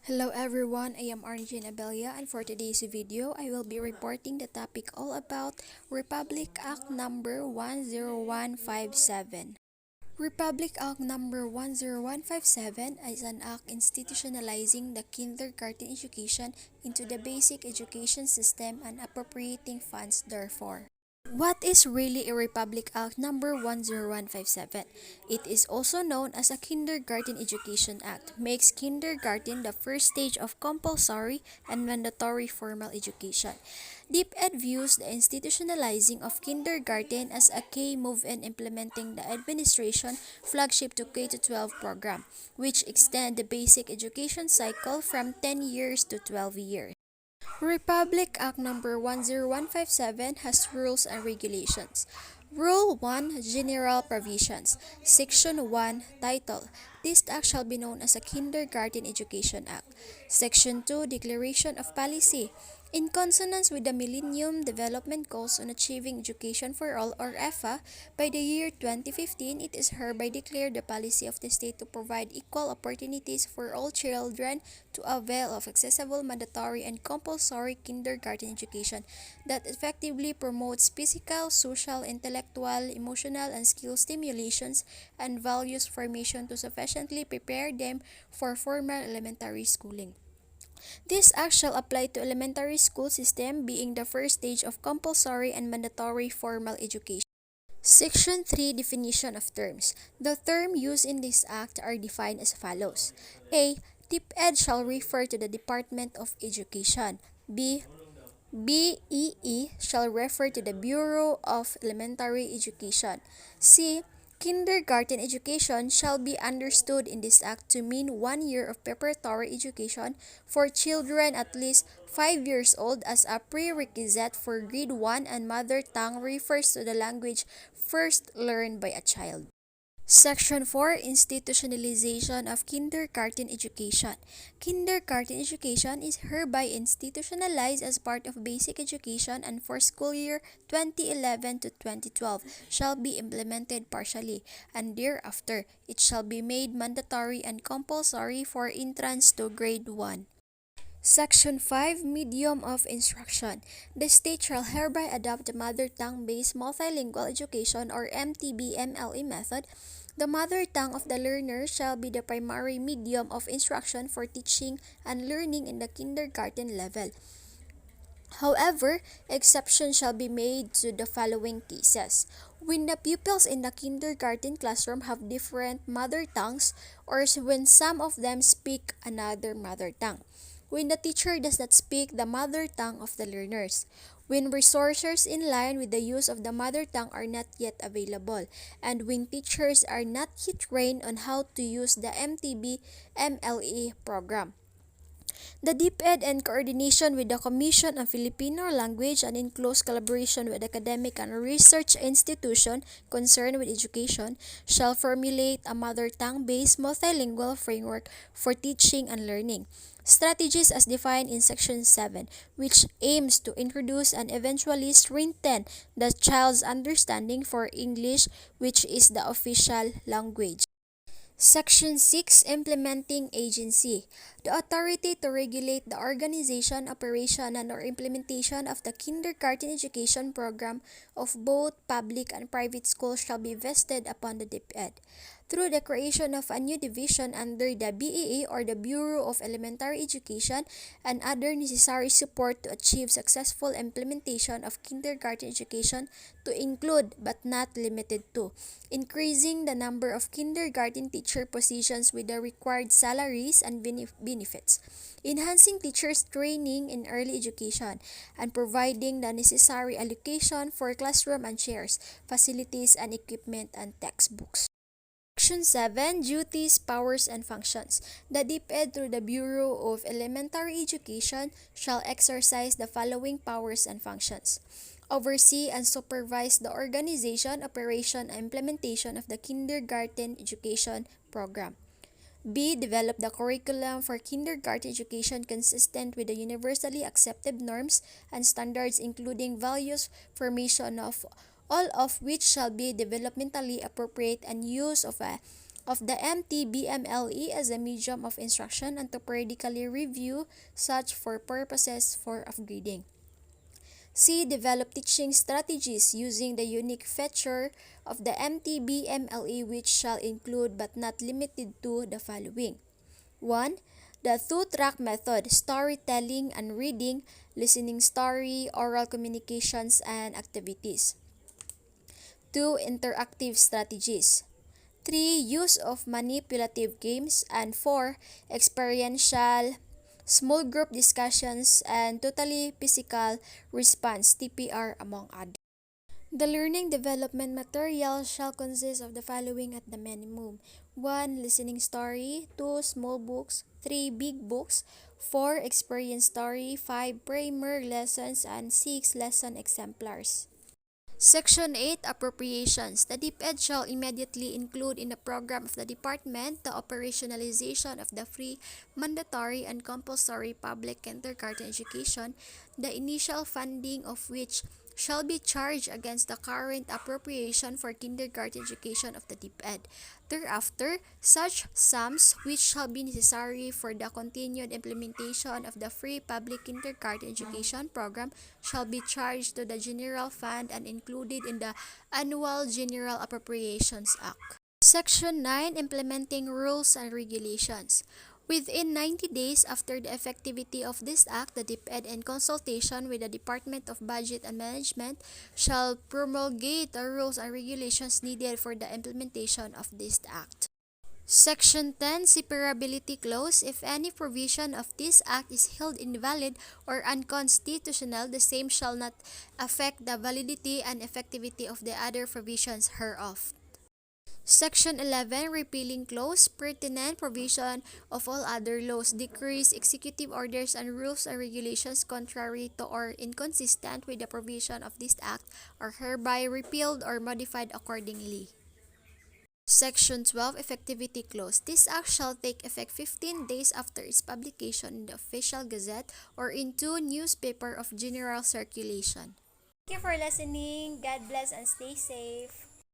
Hello everyone, I am Arjun Abelia, and for today's video, I will be reporting the topic all about Republic Act number 10157. Republic Act number 10157 is an act institutionalizing the kindergarten education into the basic education system and appropriating funds therefore. What is really a Republic Act number 10157? It is also known as a Kindergarten Education Act, makes kindergarten the first stage of compulsory and mandatory formal education. DepEd views the institutionalizing of kindergarten as a key move in implementing the administration flagship to K-12 program, which extend the basic education cycle from 10 years to 12 years. Republic Act number 10157 has rules and regulations. Rule 1 General Provisions Section 1 Title This act shall be known as a Kindergarten Education Act. Section 2 Declaration of Policy in consonance with the Millennium Development Goals on Achieving Education for All or EFA, by the year 2015, it is hereby declared the policy of the state to provide equal opportunities for all children to avail of accessible, mandatory, and compulsory kindergarten education that effectively promotes physical, social, intellectual, emotional, and skill stimulations and values formation to sufficiently prepare them for formal elementary schooling. This act shall apply to elementary school system being the first stage of compulsory and mandatory formal education. Section 3 Definition of Terms. The term used in this act are defined as follows. A. DepEd shall refer to the Department of Education. B. BEE shall refer to the Bureau of Elementary Education. C. Kindergarten education shall be understood in this act to mean 1 year of preparatory education for children at least 5 years old as a prerequisite for grade 1, and mother tongue refers to the language first learned by a child. Section 4 Institutionalization of Kindergarten Education. Kindergarten education is hereby institutionalized as part of basic education and for school year 2011 to 2012 shall be implemented partially, and thereafter it shall be made mandatory and compulsory for entrance to grade 1. Section 5 Medium of Instruction. The state shall hereby adopt the mother tongue-based multilingual education or MTB-MLE method. The mother tongue of the learner shall be the primary medium of instruction for teaching and learning in the kindergarten level. However, exception shall be made to the following cases. When the pupils in the kindergarten classroom have different mother tongues, or when some of them speak another mother tongue. When the teacher does not speak the mother tongue of the learners. When resources in line with the use of the mother tongue are not yet available, and when teachers are not yet trained on how to use the MTB-MLE program. The DepEd, in coordination with the Commission on Filipino Language and in close collaboration with academic and research institutions concerned with education, shall formulate a mother tongue-based multilingual framework for teaching and learning. Strategies as defined in Section 7, which aims to introduce and eventually strengthen the child's understanding for English, which is the official language. Section 6 Implementing Agency. The authority to regulate the organization, operation, and/or implementation of the kindergarten education program of both public and private schools shall be vested upon the DepEd. Through the creation of a new division under the BEE or the Bureau of Elementary Education and other necessary support to achieve successful implementation of kindergarten education to include but not limited to increasing the number of kindergarten teacher positions with the required salaries and benefits, enhancing teachers' training in early education, and providing the necessary allocation for classroom and chairs, facilities and equipment and textbooks. Section 7 Duties, Powers, and Functions. The DepEd through the Bureau of Elementary Education shall exercise the following powers and functions. Oversee and supervise the organization, operation, and implementation of the kindergarten education program. B. Develop the curriculum for kindergarten education consistent with the universally accepted norms and standards, including values, formation of all of which shall be developmentally appropriate, and use of a of the MTBMLE as a medium of instruction and to periodically review such for purposes of grading. C. Develop teaching strategies using the unique feature of the MTBMLE which shall include but not limited to the following. 1. The two-track method, storytelling and reading, listening story, oral communications, and activities. 2. Interactive strategies. 3. Use of manipulative games. And 4. Experiential, small group discussions, and totally physical response, TPR, among others. The learning development material shall consist of the following at the minimum. 1. Listening story. 2. Small books. 3. Big books. 4. Experience story. 5. Primer lessons. And 6. Lesson exemplars. Section 8. Appropriations. The DepEd shall immediately include in the program of the department the operationalization of the free, mandatory, and compulsory public kindergarten education, the initial funding of which shall be charged against the current appropriation for kindergarten education of the DepEd. Thereafter, such sums which shall be necessary for the continued implementation of the free public kindergarten education program shall be charged to the general fund and included in the Annual General Appropriations Act. Section 9. Implementing rules and regulations. Within 90 days after the effectivity of this act, the DepEd, in consultation with the Department of Budget and Management, shall promulgate the rules and regulations needed for the implementation of this act. Section 10. Separability Clause. If any provision of this act is held invalid or unconstitutional, the same shall not affect the validity and effectivity of the other provisions hereof. Section 11. Repealing Clause. Pertinent provision of all other laws, decrees, executive orders, and rules and regulations contrary to or inconsistent with the provision of this act are hereby repealed or modified accordingly. Section 12. Effectivity Clause. This act shall take effect 15 days after its publication in the Official Gazette or in 2 newspapers of general circulation. Thank you for listening. God bless and stay safe.